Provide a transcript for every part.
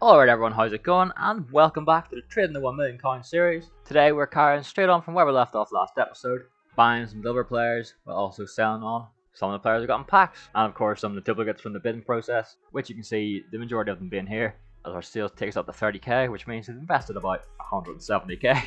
Alright everyone, how's it going? And welcome back to the Trading the 1 Million Coin series. Today we're carrying straight on from where we left off last episode, buying some silver players, while also selling on some of the players we got in packs, and of course some of the duplicates from the bidding process, which you can see the majority of them being here, as our sales takes up to 30k, which means we've invested about 170k,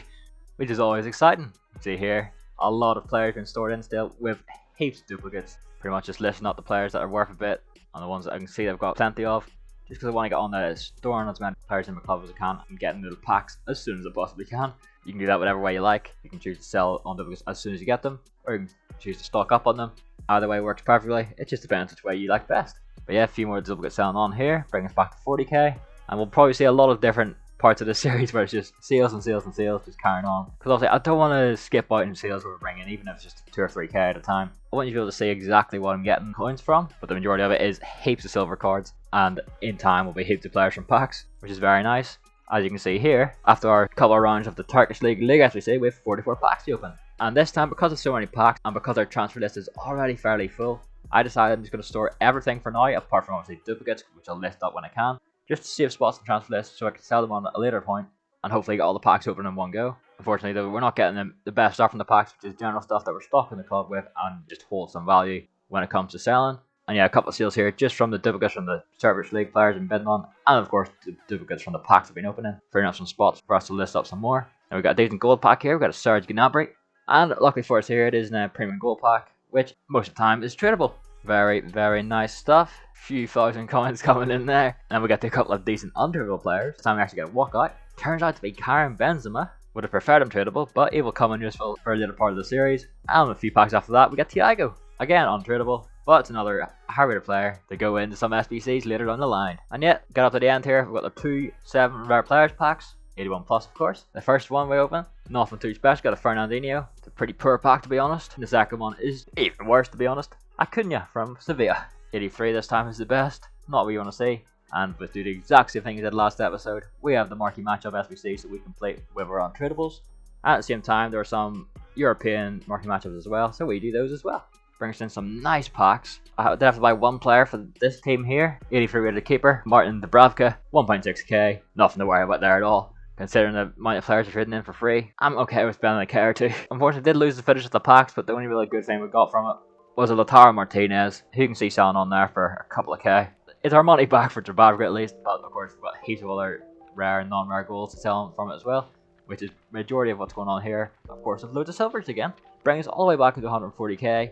which is always exciting. See here, a lot of players being stored in still with heaps of duplicates, pretty much just listing up the players that are worth a bit, and the ones that I can see I've got plenty of. Just because I want to get on there, storing as many players in my club as I can and getting little packs as soon as I possibly can. You can do that whatever way you like. You can choose to sell on duplicates as soon as you get them, or you can choose to stock up on them. Either way works perfectly. It just depends which way you like best. But yeah, a few more duplicates selling on here, bring us back to 40k, and we'll probably see a lot of different parts of the series where it's just sales and sales and sales, just carrying on. Because obviously I don't want to skip out in sales where we're bringing, even if it's just 2 or 3k at a time. I want you to be able to see exactly what I'm getting coins from, but the majority of it is heaps of silver cards, and in time will be heaps of players from packs, which is very nice. As you can see here, after our couple of rounds of the Turkish League SBC, we have 44 packs to open. And this time, because of so many packs, and because our transfer list is already fairly full, I decided I'm just going to store everything for now, apart from obviously duplicates, which I'll list up when I can, just to save spots in the transfer list so I can sell them on a later point, and hopefully get all the packs open in one go. Unfortunately though, we're not getting the best stuff from the packs, which is general stuff that we're stocking the club with and just holds some value when it comes to selling. And yeah, a couple of sales here just from the duplicates from the Turkish League players and bidding on, and of course the duplicates from the packs have been opening, freeing up some spots for us to list up some more. Now we've got a decent gold pack here, we've got a Serge Gnabry, and luckily for us here it is now a premium gold pack, which most of the time is tradable. Very nice stuff. Few thousand coins coming in there. And we got a couple of decent untradable players. This time we actually get a walkout. Turns out to be Karim Benzema. Would have preferred him tradable, but he will come in useful for a little part of the series. And a few packs after that, we get Thiago. Again, untradable, but it's another high rated player to go into some SBCs later down the line. And yet, got up to the end here, we've got the 2 7 rare players packs. 81 plus, of course. The first one we open, nothing too special. Got a Fernandinho. It's a pretty poor pack, to be honest. And the second one is even worse, to be honest. Acuna from Sevilla. 83 this time is the best. Not what you want to see. And with do the exact same thing as did last episode, we have the marquee matchup SBCs that we can play with our untradables. At the same time, there are some European marquee matchups as well, so we do those as well. Brings in some nice packs. I did have to buy one player for this team here. 83 rated keeper, Martin Dubravka, 1.6k. Nothing to worry about there at all, considering the amount of players are trading in for free. I'm okay with spending a K or two. Unfortunately, I did lose the finish of the packs, but the only really good thing we got from it was a Lautaro Martinez, who you can see selling on there for a couple of K. It's our money back for Dubravka at least, but of course we've got heaps of other rare and non-rare goals to sell from it as well, which is majority of what's going on here. Of course, with loads of silvers again. Brings us all the way back into 140k,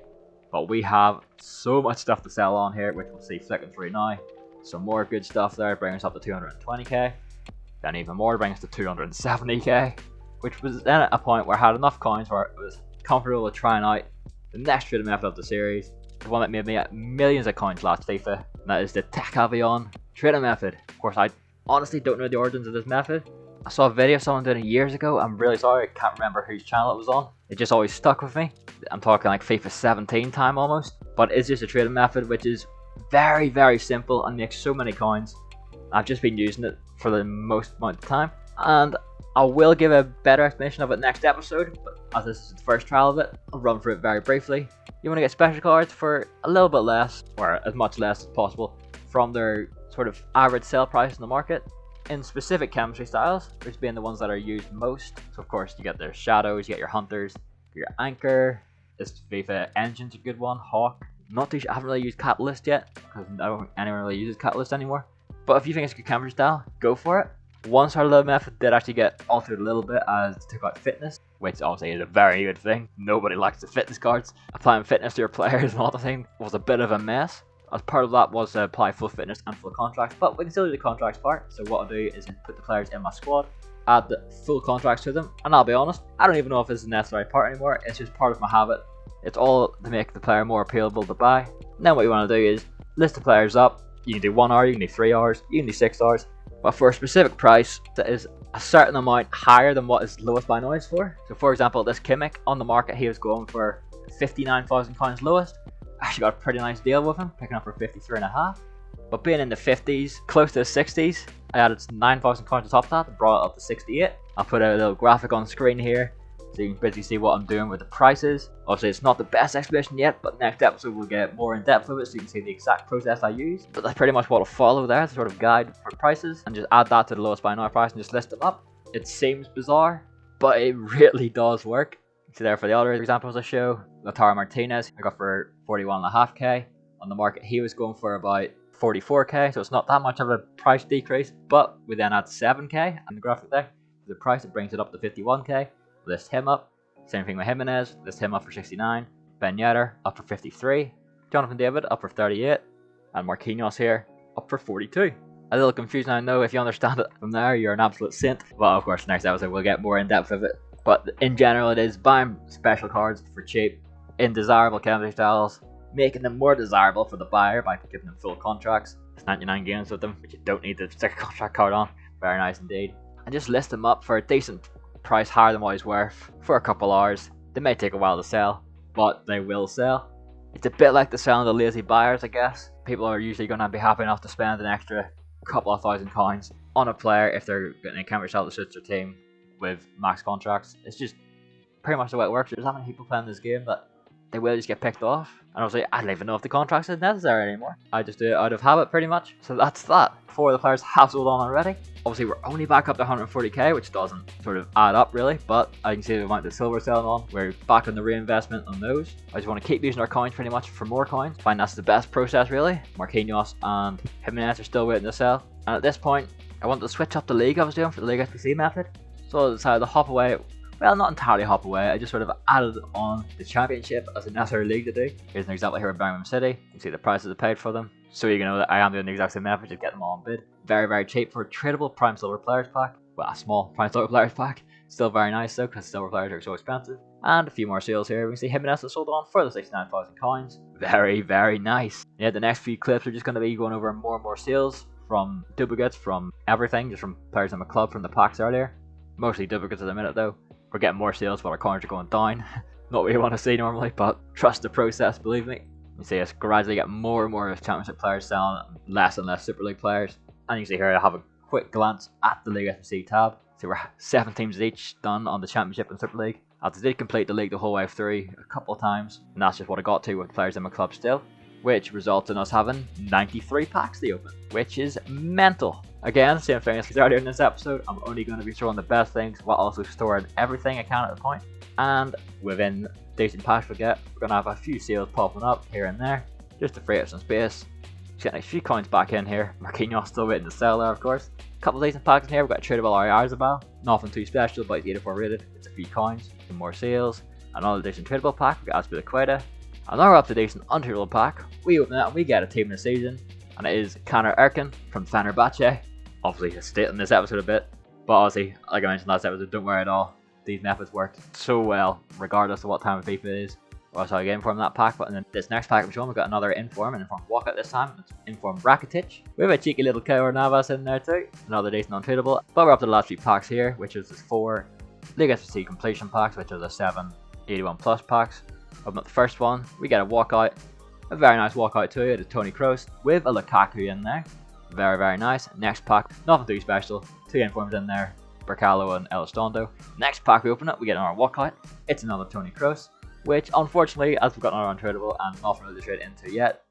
but we have so much stuff to sell on here, which we'll see flicking through now. Some more good stuff there, bring us up to 220k. Then even more, bring us to 270k, which was then at a point where I had enough coins where it was comfortable with trying out the next trading method of the series, the one that made me millions of coins last FIFA, and that is the Tech Avion trading method. Of course, I honestly don't know the origins of this method. I saw a video of someone doing it years ago. I'm really sorry, I can't remember whose channel it was on. It just always stuck with me. I'm talking like FIFA 17 time almost. But it's just a trading method which is very simple and makes so many coins. I've just been using it for the most amount of time, and I will give a better explanation of it next episode, but as this is the first trial of it, I'll run through it very briefly. You want to get special cards for a little bit less, or as much less as possible, from their sort of average sell price in the market, in specific chemistry styles, which being the ones that are used most. So of course you get their shadows, you get your hunters, your anchor. This FIFA engine's a good one. Hawk. Not too sure, I haven't really used Catalyst yet, because I don't think anyone really uses Catalyst anymore. But if you think it's a good chemistry style, go for it. One sort of little method did actually get altered a little bit as it took out fitness, which obviously is a very good thing. Nobody likes the fitness cards. Applying fitness to your players and all the thing was a bit of a mess. As part of that was to apply full fitness and full contracts, but we can still do the contracts part. So what I'll do is put the players in my squad, add the full contracts to them, and I'll be honest, I don't even know if this is a necessary part anymore. It's just part of my habit. It's all to make the player more appealable to buy. And then what you want to do is list the players up. You can do 1 hour, you can do 3 hours, you can do 6 hours. But for a specific price that is a certain amount higher than what is lowest by now is for. So for example, this Kimmich on the market, he was going for 59,000 coins lowest. I actually got a pretty nice deal with him, picking up for 53.5. But being in the 50s, close to the 60s, I added 9,000 coins on top of that and brought it up to 68. I'll put a little graphic on screen here so you can basically see what I'm doing with the prices. Obviously it's not the best explanation yet, but next episode we'll get more in depth with it so you can see the exact process I use. But that's pretty much what I'll follow there, the sort of guide for prices, and just add that to the lowest buy now price and just list them up. It seems bizarre, but it really does work. See there for the other examples I show, Lautaro Martinez I got for 41.5k. On the market he was going for about 44k, so it's not that much of a price decrease, but we then add 7k in the graphic there. The price, it brings it up to 51k. List him up. Same thing with Jimenez, list him up for 69. Ben Yedder up for 53. Jonathan David up for 38. And Marquinhos here up for 42. A little confusing, I know. If you understand it from there, you're an absolute saint. Well, of course, next episode we'll get more in depth of it. But in general, it is buying special cards for cheap in desirable chemistry styles, making them more desirable for the buyer by giving them full contracts. It's 99 games with them, but you don't need to stick a contract card on. Very nice indeed. And just list them up for a decent price, higher than what he's worth, for a couple hours. They may take a while to sell, but they will sell. It's a bit like the selling of the lazy buyers, I guess. People are usually going to be happy enough to spend an extra couple of thousand coins on a player if they're getting a chemistry style that suits their team with max contracts. It's just pretty much the way it works. There's that many people playing this game that they will just get picked off. And obviously, I don't even know if the contracts is necessary anymore. I just do it out of habit, pretty much. So that's that. 4 of the players have sold on already. Obviously, we're only back up to 140k, which doesn't sort of add up really. But I can see the amount of silver selling on. We're back on the reinvestment on those. I just want to keep using our coins pretty much for more coins. Find that's the best process really. Marquinhos and Jimenez are still waiting to sell. And at this point, I wanted to switch up the league I was doing for the League SBC method. So I decided to hop away. Well, not entirely hop away, I just sort of added on the championship as a necessary league to do. Here's an example here of Birmingham City. You can see the prices I paid for them. So you can know that I am doing the exact same method, just get them all on bid. Very, very cheap for a tradable Prime Silver Players pack. Well, a small Prime Silver Players pack. Still very nice though, because Silver Players are so expensive. And a few more sales here. We can see Jimenez has sold on for the 69,000 coins. Very, very nice. Yeah, the next few clips are just going to be going over more and more sales from duplicates, from everything, just from players in my club from the packs earlier. Mostly duplicates at the minute though. We're getting more sales while our coins are going down. Not what you want to see normally, but trust the process, believe me. You see us gradually get more and more championship players selling, less and less Super League players. And you see here I have a quick glance at the League SBC tab. So we're 7 teams each done on the championship and Super League. As I did complete the league the whole way through a couple of times, and that's just what I got to with players in my club still, which results in us having 93 packs to open, which is mental. Again, same thing as earlier in this episode, I'm only going to be throwing the best things while also storing everything I can at a point. And within decent packs we get, we're going to have a few sales popping up here and there, just to free up some space. Just getting a few coins back in here. Marquinhos still waiting to sell there, of course. A couple of decent packs in here, we've got a tradable Arzabal. Nothing too special, but it's 84 rated. It's a few coins, some more sales. Another decent tradable pack, we've got Aspilicueta. Another up to decent untradable pack. We open it and we get a team of the season. And it is Caner Erkin from Fenerbahce. Obviously, I stated in this episode a bit, but obviously, like I mentioned last episode, don't worry at all. These methods work so well, regardless of what time of FIFA it is. Or else I get Inform that pack, but in this next pack I'm showing, we've got another Inform, and Inform Walkout this time. It's Inform Rakitic. We have a cheeky little Keylor Navas in there too. Another decent untradeable. But we're up to the last few packs here, which is the 4 League SBC completion packs, which are the 7 81 plus packs. Open up the first one, we get a Walkout. A very nice Walkout too, it is Toni Kroos with a Lukaku in there. Very, very nice. Next pack, nothing too special. 2 informs in there, Bercalo and Elizondo. Next pack we open up, we get another Walkout. It's another Toni Kroos, which unfortunately, as we've got another untradeable and nothing really to trade into yet,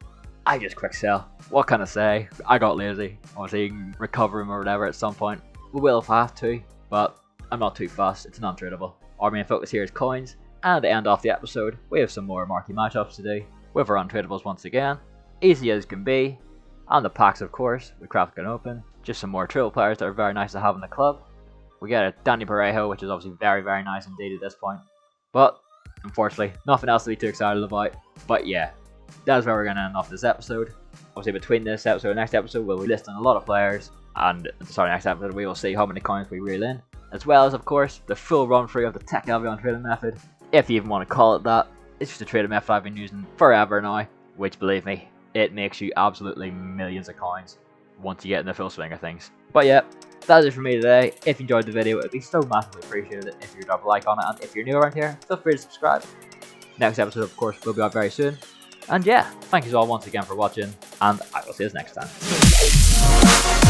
I just quick sell. What can I say? I got lazy. Obviously, you can recover him or whatever at some point. We will if I have to, but I'm not too fussed. It's an untradeable. Our main focus here is coins, and to end off the episode, we have some more marquee matchups to do with our untradables once again. Easy as can be. And the packs, of course, we craft and open. Just some more tradable players that are very nice to have in the club. We get a Danny Parejo, which is obviously very, very nice indeed at this point. But, unfortunately, nothing else to be too excited about. But yeah, that's where we're going to end off this episode. Obviously, between this episode and next episode, we'll be listing a lot of players. And, sorry, next episode, we will see how many coins we reel in. As well as, of course, the full run through of the Tech Avion trading method. If you even want to call it that. It's just a trading method I've been using forever now. Which, believe me, it makes you absolutely millions of coins once you get in the full swing of things. But yeah, that's it for me today. If you enjoyed the video, it would be so massively appreciated if you drop a like on it. And if you're new around here, feel free to subscribe. Next episode, of course, will be out very soon. And yeah, thank you all once again for watching, and I will see you next time.